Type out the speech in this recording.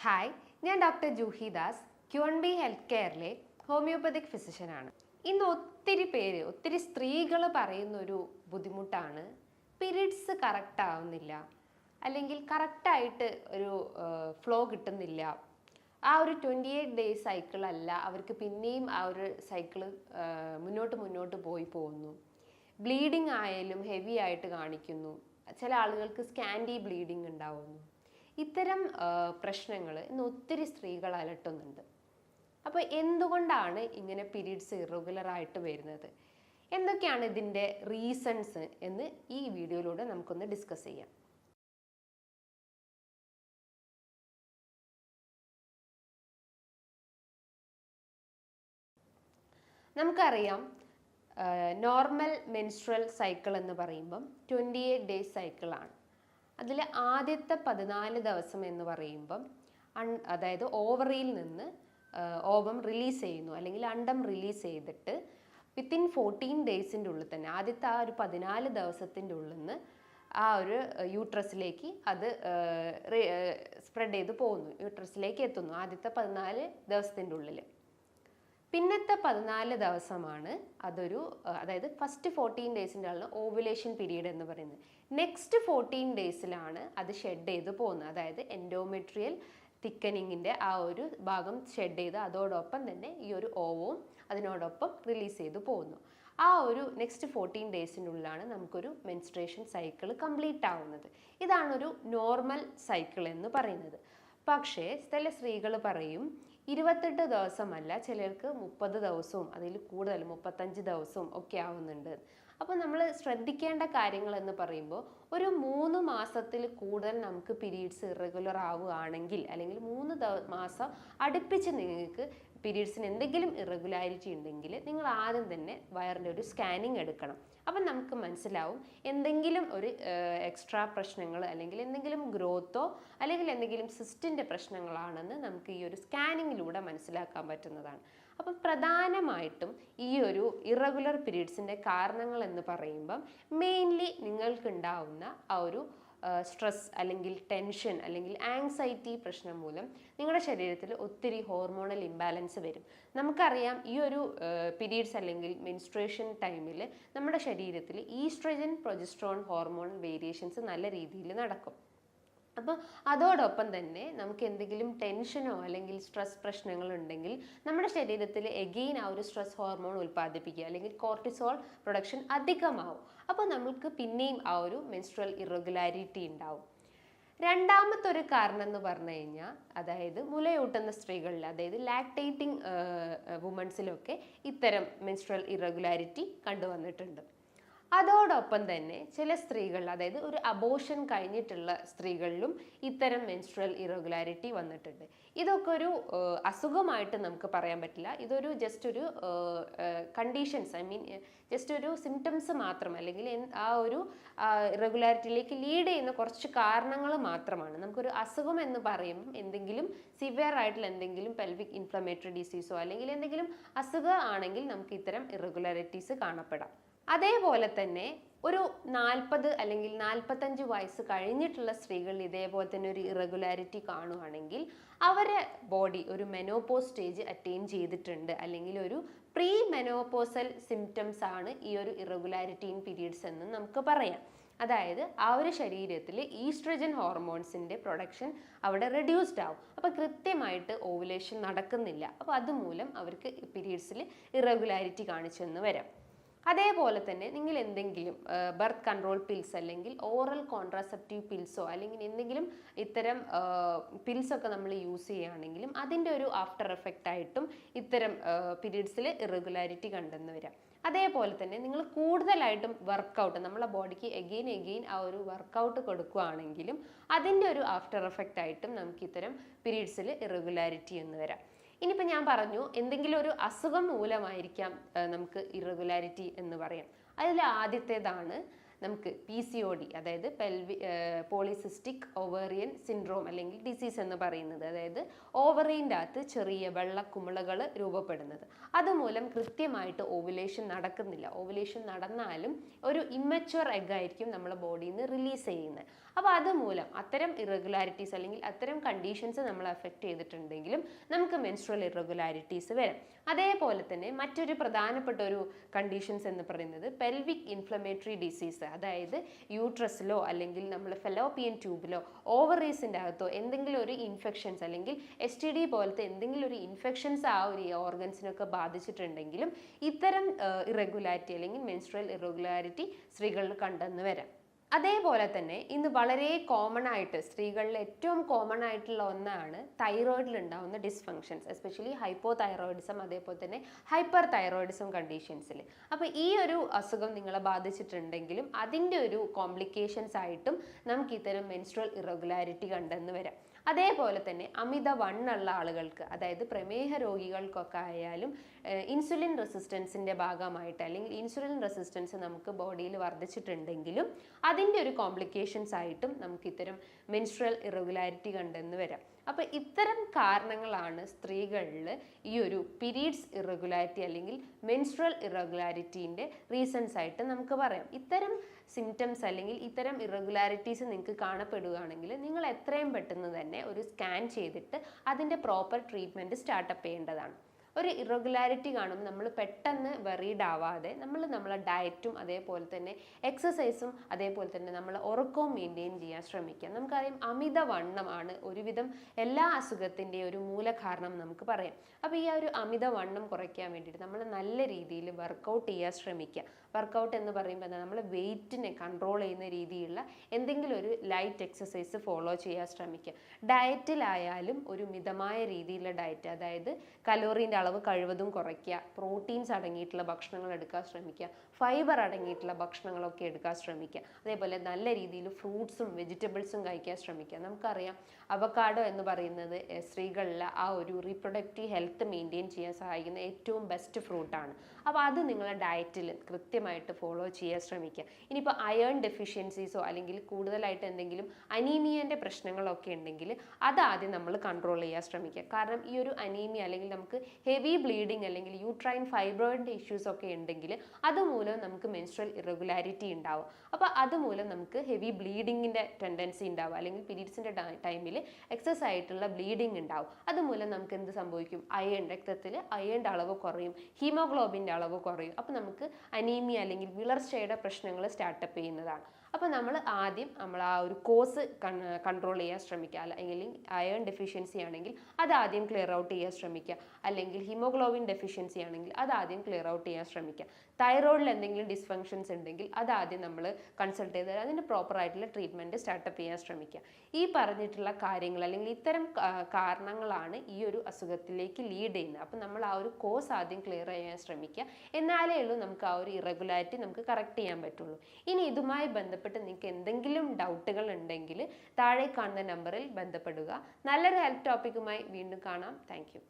Hi, ഞാൻ doctor Juhi Das, ക്യൂൺബി health കെയറിലെ ഹോമിയോപ്പതിക് ഫിസിഷ്യനാണ്. ഇന്ന് ഒത്തിരി സ്ത്രീകൾ പറയുന്ന ഒരു ബുദ്ധിമുട്ടാണ് പീരീഡ്സ് കറക്റ്റ് ആവുന്നില്ല, അല്ലെങ്കിൽ കറക്റ്റായിട്ട് ഒരു ഫ്ലോ കിട്ടുന്നില്ല. ആ ഒരു 28 ഡേയ്സ് സൈക്കിൾ അല്ല, അവർക്ക് പിന്നെയും ആ ഒരു സൈക്കിള് മുന്നോട്ട് പോയി പോകുന്നു. ബ്ലീഡിങ് ആയാലും ഹെവി ആയിട്ട് കാണിക്കുന്നു. ചില ആളുകൾക്ക് സ്കാൻഡി ബ്ലീഡിങ് ഉണ്ടാവുന്നു. ഇത്തരം പ്രശ്നങ്ങൾ ഇന്ന് ഒത്തിരി സ്ത്രീകൾ അലട്ടുന്നുണ്ട്. അപ്പോൾ എന്തുകൊണ്ടാണ് ഇങ്ങനെ പീരീഡ്സ് ഇറഗുലറായിട്ട് വരുന്നത്, എന്തൊക്കെയാണ് ഇതിൻ്റെ റീസൺസ് എന്ന് ഈ വീഡിയോയിലൂടെ നമുക്കൊന്ന് ഡിസ്കസ് ചെയ്യാം. നമുക്കറിയാം, നോർമൽ മെൻസ്ട്രൽ സൈക്കിൾ എന്ന് പറയുമ്പം 28 ഡേയ്സ് സൈക്കിളാണ്. അതിൽ ആദ്യത്തെ 14 ദിവസം എന്ന് പറയുമ്പം അതായത് ഓവറിയിൽ നിന്ന് ഓവം റിലീസ് ചെയ്യുന്നു, അല്ലെങ്കിൽ അണ്ടം റിലീസ് ചെയ്തിട്ട് വിത്തിൻ 14 ഡേയ്സിൻ്റെ ഉള്ളിൽ തന്നെ ആദ്യത്തെ ആ ഒരു 14 ദിവസത്തിൻ്റെ ഉള്ളിൽ നിന്ന് ആ ഒരു യൂട്രസിലേക്ക് അത് സ്പ്രെഡ് ചെയ്ത് പോകുന്നു, യൂട്രസിലേക്ക് എത്തുന്നു ആദ്യത്തെ 14 ദിവസത്തിൻ്റെ ഉള്ളിൽ. പിന്നത്തെ 14 ദിവസമാണ് അതായത് ഫസ്റ്റ് 14 ഡേയ്സിൻ്റെ ആണ് ഓവുലേഷൻ പീരീഡ് എന്ന് പറയുന്നത്. നെക്സ്റ്റ് 14 ഡേയ്സിലാണ് അത് ഷെഡ് ചെയ്ത് പോകുന്നത്. അതായത് എൻഡോമെട്രിയൽ തിക്കനിങ്ങിൻ്റെ ആ ഒരു ഭാഗം ഷെഡ് ചെയ്ത് അതോടൊപ്പം തന്നെ ഈ ഒരു ഓവവും അതിനോടൊപ്പം റിലീസ് ചെയ്ത് പോകുന്നു. ആ ഒരു നെക്സ്റ്റ് 14 ഡേയ്സിനുള്ളിലാണ് നമുക്കൊരു മെൻസ്ട്രേഷൻ സൈക്കിൾ കംപ്ലീറ്റ് ആവുന്നത്. ഇതാണൊരു നോർമൽ സൈക്കിൾ എന്ന് പറയുന്നത്. പക്ഷേ ചില സ്ത്രീകൾ പറയും 28 ദിവസമല്ല, ചിലർക്ക് 30 ദിവസവും അതിൽ കൂടുതൽ 35 ദിവസവും ഒക്കെ ആവുന്നുണ്ട്. അപ്പോൾ നമ്മൾ ശ്രദ്ധിക്കേണ്ട കാര്യങ്ങൾ എന്ന് പറയുമ്പോൾ, ഒരു 3 മാസത്തിൽ കൂടുതൽ നമുക്ക് പീരീഡ്സ് ഇറഗുലർ ആവുകയാണെങ്കിൽ, അല്ലെങ്കിൽ 3 മാസം അടുപ്പിച്ച് നിങ്ങൾക്ക് പീരീഡ്സിന് എന്തെങ്കിലും ഇറഗുലാരിറ്റി ഉണ്ടെങ്കിൽ നിങ്ങൾ ആദ്യം തന്നെ വയറിൻ്റെ ഒരു സ്കാനിങ് എടുക്കണം. അപ്പം നമുക്ക് മനസ്സിലാവും എന്തെങ്കിലും ഒരു എക്സ്ട്രാ പ്രശ്നങ്ങൾ, അല്ലെങ്കിൽ എന്തെങ്കിലും ഗ്രോത്തോ അല്ലെങ്കിൽ എന്തെങ്കിലും സിസ്റ്റിൻ്റെ പ്രശ്നങ്ങളാണെന്ന് നമുക്ക് ഈ ഒരു സ്കാനിങ്ങിലൂടെ മനസ്സിലാക്കാൻ പറ്റുന്നതാണ്. അപ്പം പ്രധാനമായിട്ടും ഈ ഒരു ഇറഗുലർ പീരീഡ്സിൻ്റെ കാരണങ്ങൾ എന്ന് പറയുമ്പം മെയിൻലി നിങ്ങൾക്കുണ്ടാവുന്ന ആ ഒരു സ്ട്രെസ് അല്ലെങ്കിൽ ടെൻഷൻ അല്ലെങ്കിൽ ആങ്സൈറ്റി പ്രശ്നം മൂലം നിങ്ങളുടെ ശരീരത്തിൽ ഒത്തിരി ഹോർമോണൽ ഇംബാലൻസ് വരും. നമുക്കറിയാം, ഈ ഒരു പീരീഡ്സ് അല്ലെങ്കിൽ മെൻസ്ട്രേഷൻ ടൈമിൽ നമ്മുടെ ശരീരത്തിൽ ഈസ്ട്രജൻ പ്രൊജസ്ട്രോൺ ഹോർമോൺ വേരിയേഷൻസ് നല്ല രീതിയിൽ നടക്കും. അപ്പോൾ അതോടൊപ്പം തന്നെ നമുക്ക് എന്തെങ്കിലും ടെൻഷനോ അല്ലെങ്കിൽ സ്ട്രെസ് പ്രശ്നങ്ങളുണ്ടെങ്കിൽ നമ്മുടെ ശരീരത്തിൽ എഗെയിൻ ആ ഒരു സ്ട്രെസ് ഹോർമോൺ ഉൽപ്പാദിപ്പിക്കുക, അല്ലെങ്കിൽ കോർട്ടിസോൾ പ്രൊഡക്ഷൻ അധികമാവും. അപ്പോൾ നമുക്ക് പിന്നെയും ആ ഒരു മെൻസ്ട്രൽ ഇറഗുലാരിറ്റി ഉണ്ടാവും. രണ്ടാമത്തെ ഒരു കാരണം എന്ന് പറഞ്ഞു കഴിഞ്ഞാൽ, അതായത് മുലയൂട്ടുന്ന സ്ത്രീകളിൽ, അതായത് ലാക്ടേറ്റിംഗ് വുമൺസിലൊക്കെ ഇത്തരം മെൻസ്ട്രൽ ഇറഗുലാരിറ്റി കണ്ടുവന്നിട്ടുണ്ട്. അതോടൊപ്പം തന്നെ ചില സ്ത്രീകൾ, അതായത് ഒരു അബോർഷൻ കഴിഞ്ഞിട്ടുള്ള സ്ത്രീകളിലും ഇത്തരം മെൻസ്ട്രൽ ഇറഗുലാരിറ്റി വന്നിട്ടുണ്ട്. ഇതൊക്കെ ഒരു അസുഖമായിട്ട് നമുക്ക് പറയാൻ പറ്റില്ല. ഇതൊരു ജസ്റ്റ് ഒരു കണ്ടീഷൻസ്, ജസ്റ്റ് ഒരു സിംറ്റംസ് മാത്രം, അല്ലെങ്കിൽ ആ ഒരു ഇറഗുലാരിറ്റിയിലേക്ക് ലീഡ് ചെയ്യുന്ന കുറച്ച് കാരണങ്ങൾ മാത്രമാണ്. നമുക്കൊരു അസുഖം എന്ന് പറയുമ്പോൾ എന്തെങ്കിലും സിവിയർ ആയിട്ടുള്ള എന്തെങ്കിലും പെൽവിക് ഇൻഫ്ലമേറ്ററി ഡിസീസോ അല്ലെങ്കിൽ എന്തെങ്കിലും അസുഖം ആണെങ്കിൽ നമുക്ക് ഇത്തരം ഇറഗുലാരിറ്റീസ് കാണപ്പെടാം. അതേപോലെ തന്നെ ഒരു 40 അല്ലെങ്കിൽ 45 വയസ്സ് കഴിഞ്ഞിട്ടുള്ള സ്ത്രീകളിൽ ഇതേപോലെ തന്നെ ഒരു ഇറഗുലാരിറ്റി കാണുകയാണെങ്കിൽ അവരെ ബോഡി ഒരു മെനോപോസ് സ്റ്റേജ് അറ്റൈൻ ചെയ്തിട്ടുണ്ട്, അല്ലെങ്കിൽ ഒരു പ്രീ മെനോപോസൽ സിംറ്റംസ് ആണ് ഈ ഒരു ഇറഗുലാരിറ്റി ഇൻ പീരീഡ്സ് എന്ന് നമുക്ക് പറയാം. അതായത് ആ ഒരു ശരീരത്തിൽ ഈസ്ട്രജൻ ഹോർമോൺസിൻ്റെ പ്രൊഡക്ഷൻ അവിടെ റെഡ്യൂസ്ഡ് ആവും. അപ്പോൾ കൃത്യമായിട്ട് ഓവുലേഷൻ നടക്കുന്നില്ല. അപ്പോൾ അതുമൂലം അവർക്ക് പീരീഡ്സിൽ ഇറഗുലാരിറ്റി കാണിച്ചെന്ന് വരാം. അതേപോലെ തന്നെ നിങ്ങൾ എന്തെങ്കിലും ബർത്ത് കൺട്രോൾ പിൽസ് അല്ലെങ്കിൽ ഓറൽ കോൺട്രാസെപ്റ്റീവ് പിൽസോ അല്ലെങ്കിൽ എന്തെങ്കിലും ഇത്തരം പിൽസൊക്കെ നമ്മൾ യൂസ് ചെയ്യുകയാണെങ്കിലും അതിൻ്റെ ഒരു ആഫ്റ്റർ എഫക്റ്റ് ആയിട്ടും ഇത്തരം പീരീഡ്സിൽ ഇറഗുലാരിറ്റി കണ്ടെന്ന് വരാം. അതേപോലെ തന്നെ നിങ്ങൾ കൂടുതലായിട്ടും വർക്കൗട്ട്, നമ്മളെ ബോഡിക്ക് എഗെയിൻ ആ ഒരു വർക്കൗട്ട് കൊടുക്കുകയാണെങ്കിലും അതിൻ്റെ ഒരു ആഫ്റ്റർ എഫക്റ്റ് ആയിട്ടും നമുക്ക് ഇത്തരം പീരീഡ്സിൽ ഇറഗുലാരിറ്റി എന്ന് വരാം. ഇനിയിപ്പോൾ ഞാൻ പറഞ്ഞു, എന്തെങ്കിലും ഒരു അസുഖം മൂലമായിരിക്കാം നമുക്ക് ഇറഗുലാരിറ്റി എന്ന് പറയാം. അതിൽ ആദ്യത്തേതാണ് നമുക്ക് PCOD, അതായത് പോളിസിസ്റ്റിക് ഓവേറിയൻ സിൻഡ്രോം അല്ലെങ്കിൽ ഡിസീസ് എന്ന് പറയുന്നത്, അതായത് ഓവറിൻ്റെ അകത്ത് ചെറിയ വെള്ളക്കുമിളകൾ രൂപപ്പെടുന്നത്. അതുമൂലം കൃത്യമായിട്ട് ഓവുലേഷൻ നടക്കുന്നില്ല. ഓവുലേഷൻ നടന്നാലും ഒരു ഇമ്മച്വർ എഗ് ആയിരിക്കും നമ്മുടെ ബോഡിയിൽ നിന്ന് റിലീസ് ചെയ്യുന്നത്. അപ്പോൾ അതുമൂലം അത്തരം ഇറഗുലാരിറ്റീസ് അല്ലെങ്കിൽ അത്തരം കണ്ടീഷൻസ് നമ്മൾ അഫക്റ്റ് ചെയ്തിട്ടുണ്ടെങ്കിലും നമുക്ക് മെൻസ്ട്രൽ ഇറഗുലാരിറ്റീസ് വരാം. അതേപോലെ തന്നെ മറ്റൊരു പ്രധാനപ്പെട്ട ഒരു കണ്ടീഷൻസ് എന്ന് പറയുന്നത് പെൽവിക് ഇൻഫ്ലമേറ്ററി ഡിസീസ്, അതായത് യൂട്രസിലോ അല്ലെങ്കിൽ നമ്മൾ ഫെലോപ്പിയൻ ട്യൂബിലോ ഓവറീസിൻ്റെ അകത്തോ എന്തെങ്കിലും ഒരു ഇൻഫെക്ഷൻസ് അല്ലെങ്കിൽ STD പോലത്തെ എന്തെങ്കിലും ഒരു ഇൻഫെക്ഷൻസ് ആ ഒരു ഓർഗൻസിനൊക്കെ ബാധിച്ചിട്ടുണ്ടെങ്കിലും ഇത്തരം ഇറഗുലാരിറ്റി അല്ലെങ്കിൽ മെൻസ്ട്രൽ ഇറഗുലാരിറ്റി സ്ത്രീകളിൽ കണ്ടെന്ന് വരാം. അതേപോലെ തന്നെ ഇന്ന് വളരെ കോമൺ ആയിട്ട് സ്ത്രീകളിൽ ഏറ്റവും കോമൺ ആയിട്ടുള്ള ഒന്നാണ് തൈറോയിഡിൽ ഉണ്ടാകുന്ന ഡിസ്ഫങ്ഷൻസ്, എസ്പെഷ്യലി ഹൈപ്പോ തൈറോയിഡിസം അതേപോലെ തന്നെ ഹൈപ്പർ തൈറോയിഡിസം കണ്ടീഷൻസിൽ. അപ്പോൾ ഈ ഒരു അസുഖം നിങ്ങളെ ബാധിച്ചിട്ടുണ്ടെങ്കിലും അതിൻ്റെ ഒരു കോംപ്ലിക്കേഷൻസ് ആയിട്ടും നമുക്ക് ഇത്തരം മെൻസ്ട്രൽ ഇറഗുലാരിറ്റി കണ്ടെന്ന് വരാം. അതേപോലെ തന്നെ അമിത വണ്ണുള്ള ആളുകൾക്ക്, അതായത് പ്രമേഹ രോഗികൾക്കൊക്കെ ആയാലും ഇൻസുലിൻ റെസിസ്റ്റൻസിൻ്റെ ഭാഗമായിട്ട് അല്ലെങ്കിൽ ഇൻസുലിൻ റെസിസ്റ്റൻസ് നമുക്ക് ബോഡിയിൽ വർദ്ധിച്ചിട്ടുണ്ടെങ്കിലും അതിൻ്റെ ഒരു കോംപ്ലിക്കേഷൻസ് ആയിട്ടും നമുക്ക് ഇത്തരം മെൻസ്ട്രൽ ഇറഗുലാരിറ്റി കണ്ടെന്ന് വരാം. അപ്പോൾ ഇത്തരം കാരണങ്ങളാണ് സ്ത്രീകളിൽ ഈ ഒരു പീരീഡ്സ് ഇറഗുലാരിറ്റി അല്ലെങ്കിൽ മെൻസ്ട്രൽ ഇറഗുലാരിറ്റീൻ്റെ റീസൺസ് ആയിട്ട് നമുക്ക് പറയാം. ഇത്തരം സിംറ്റംസ് അല്ലെങ്കിൽ ഇത്തരം ഇറഗുലാരിറ്റീസ് നിങ്ങൾക്ക് കാണപ്പെടുകയാണെങ്കിൽ നിങ്ങൾ എത്രയും പെട്ടെന്ന് തന്നെ ഒരു സ്കാൻ ചെയ്തിട്ട് അതിൻ്റെ പ്രോപ്പർ ട്രീറ്റ്മെൻറ്റ് സ്റ്റാർട്ടപ്പ് ചെയ്യേണ്ടതാണ്. ഒരു ഇറഗുലാരിറ്റി കാണുമ്പോൾ നമ്മൾ പെട്ടെന്ന് വെറീഡ് ആവാതെ നമ്മളെ ഡയറ്റും അതേപോലെ തന്നെ എക്സസൈസും അതേപോലെ തന്നെ നമ്മൾ ഉറക്കവും മെയിൻറ്റെയിൻ ചെയ്യാൻ ശ്രമിക്കുക. നമുക്കറിയാം അമിതവണ്ണമാണ് ഒരുവിധം എല്ലാ അസുഖത്തിൻ്റെ ഒരു മൂലകാരണം നമുക്ക് പറയാം. അപ്പോൾ ഈ ഒരു അമിതവണ്ണം കുറയ്ക്കാൻ വേണ്ടിയിട്ട് നമ്മൾ നല്ല രീതിയിൽ വർക്കൗട്ട് ചെയ്യാൻ ശ്രമിക്കുക. വർക്കൗട്ട് എന്ന് പറയുമ്പോൾ എന്താ, നമ്മൾ വെയിറ്റിനെ കൺട്രോൾ ചെയ്യുന്ന രീതിയിലുള്ള എന്തെങ്കിലും ഒരു ലൈറ്റ് എക്സസൈസ് ഫോളോ ചെയ്യാൻ ശ്രമിക്കുക. ഡയറ്റിലായാലും ഒരു മിതമായ രീതിയിലുള്ള ഡയറ്റ്, അതായത് കലോറീൻ്റെ അളവ് കഴിവതും കുറയ്ക്കുക, പ്രോട്ടീൻസ് അടങ്ങിയിട്ടുള്ള ഭക്ഷണങ്ങൾ എടുക്കാൻ ശ്രമിക്കുക, ഫൈബർ അടങ്ങിയിട്ടുള്ള ഭക്ഷണങ്ങളൊക്കെ എടുക്കാൻ ശ്രമിക്കുക. അതേപോലെ നല്ല രീതിയിൽ ഫ്രൂട്ട്സും വെജിറ്റബിൾസും കഴിക്കാൻ ശ്രമിക്കുക. നമുക്കറിയാം അവക്കാഡോ എന്ന് പറയുന്നത് സ്ത്രീകളിലെ ആ ഒരു റീപ്രൊഡക്റ്റീവ് ഹെൽത്ത് മെയിൻറ്റെയിൻ ചെയ്യാൻ സഹായിക്കുന്ന ഏറ്റവും ബെസ്റ്റ് ഫ്രൂട്ടാണ്. അപ്പോൾ അത് നിങ്ങളുടെ ഡയറ്റിൽ കൃത്യമായിട്ട് ഫോളോ ചെയ്യാൻ ശ്രമിക്കുക. ഇനിയിപ്പോൾ അയേൺ ഡെഫിഷ്യൻസീസോ അല്ലെങ്കിൽ കൂടുതലായിട്ട് എന്തെങ്കിലും അനീമിയൻ്റെ പ്രശ്നങ്ങളൊക്കെ ഉണ്ടെങ്കിൽ അതാദ്യം നമ്മൾ കൺട്രോൾ ചെയ്യാൻ ശ്രമിക്കുക. കാരണം ഈ ഒരു അനീമിയ അല്ലെങ്കിൽ നമുക്ക് ഹെവി ബ്ലീഡിങ് അല്ലെങ്കിൽ യൂട്രൈൻ ഫൈബ്രോയിഡിൻ്റെ ഇഷ്യൂസ് ഒക്കെ ഉണ്ടെങ്കിൽ അതുമൂലം നമുക്ക് മെൻസ്ട്രൽ ഇറഗുലാരിറ്റി ഉണ്ടാവും. അപ്പോൾ അതുമൂലം നമുക്ക് ഹെവി ബ്ലീഡിങ്ങിൻ്റെ ടെൻഡൻസി ഉണ്ടാവും, അല്ലെങ്കിൽ പീരീഡ്സിൻ്റെ ടൈമിൽ എക്സസ് ആയിട്ടുള്ള ബ്ലീഡിങ് ഉണ്ടാവും. അതുമൂലം നമുക്ക് എന്ത് സംഭവിക്കും, രക്തത്തിൽ അയേണിൻ്റെ അളവ് കുറയും, ഹീമോഗ്ലോബിൻ്റെ അളവ് കുറയും. അപ്പോൾ നമുക്ക് അനീമിയ അല്ലെങ്കിൽ വിളർച്ചയുടെ പ്രശ്നങ്ങൾ സ്റ്റാർട്ടപ്പ് ചെയ്യുന്നതാണ്. അപ്പോൾ നമ്മൾ ആദ്യം ആ ഒരു കോസ് കൺട്രോൾ ചെയ്യാൻ ശ്രമിക്കുക. അല്ലെങ്കിൽ അയേൺ ഡെഫിഷ്യൻസി ആണെങ്കിൽ അത് ആദ്യം ക്ലിയർ ഔട്ട് ചെയ്യാൻ ശ്രമിക്കുക. അല്ലെങ്കിൽ ഹീമോഗ്ലോബിൻ ഡെഫിഷ്യൻസി ആണെങ്കിൽ അത് ആദ്യം ക്ലിയർ ഔട്ട് ചെയ്യാൻ ശ്രമിക്കുക. തൈറോയിഡിൽ എന്തെങ്കിലും ഡിസ്ഫങ്ഷൻസ് ഉണ്ടെങ്കിൽ അത് ആദ്യം നമ്മൾ കൺസൾട്ട് ചെയ്ത് അതിന് പ്രോപ്പറായിട്ടുള്ള ട്രീറ്റ്മെൻറ്റ് സ്റ്റാർട്ടപ്പ് ചെയ്യാൻ ശ്രമിക്കുക. ഈ പറഞ്ഞിട്ടുള്ള കാര്യങ്ങൾ അല്ലെങ്കിൽ ഇത്തരം കാരണങ്ങളാണ് ഈ ഒരു അസുഖത്തിലേക്ക് ലീഡ് ചെയ്യുന്നത്. അപ്പോൾ നമ്മൾ ആ ഒരു കോസ് ആദ്യം ക്ലിയർ ചെയ്യാൻ ശ്രമിക്കുക. എന്നാലേ ഉള്ളൂ നമുക്ക് ആ ഒരു ഇറഗുലാരിറ്റി നമുക്ക് കറക്റ്റ് ചെയ്യാൻ പറ്റുള്ളൂ. ഇനി ഇതുമായി ബന്ധപ്പെട്ട് നിങ്ങൾക്ക് എന്തെങ്കിലും ഡൗട്ടുകൾ ഉണ്ടെങ്കിൽ താഴെ കാണുന്ന നമ്പറിൽ ബന്ധപ്പെടുക. നല്ലൊരു ഹെൽത്ത് ടോപ്പിക്കുമായി വീണ്ടും കാണാം. Thank you.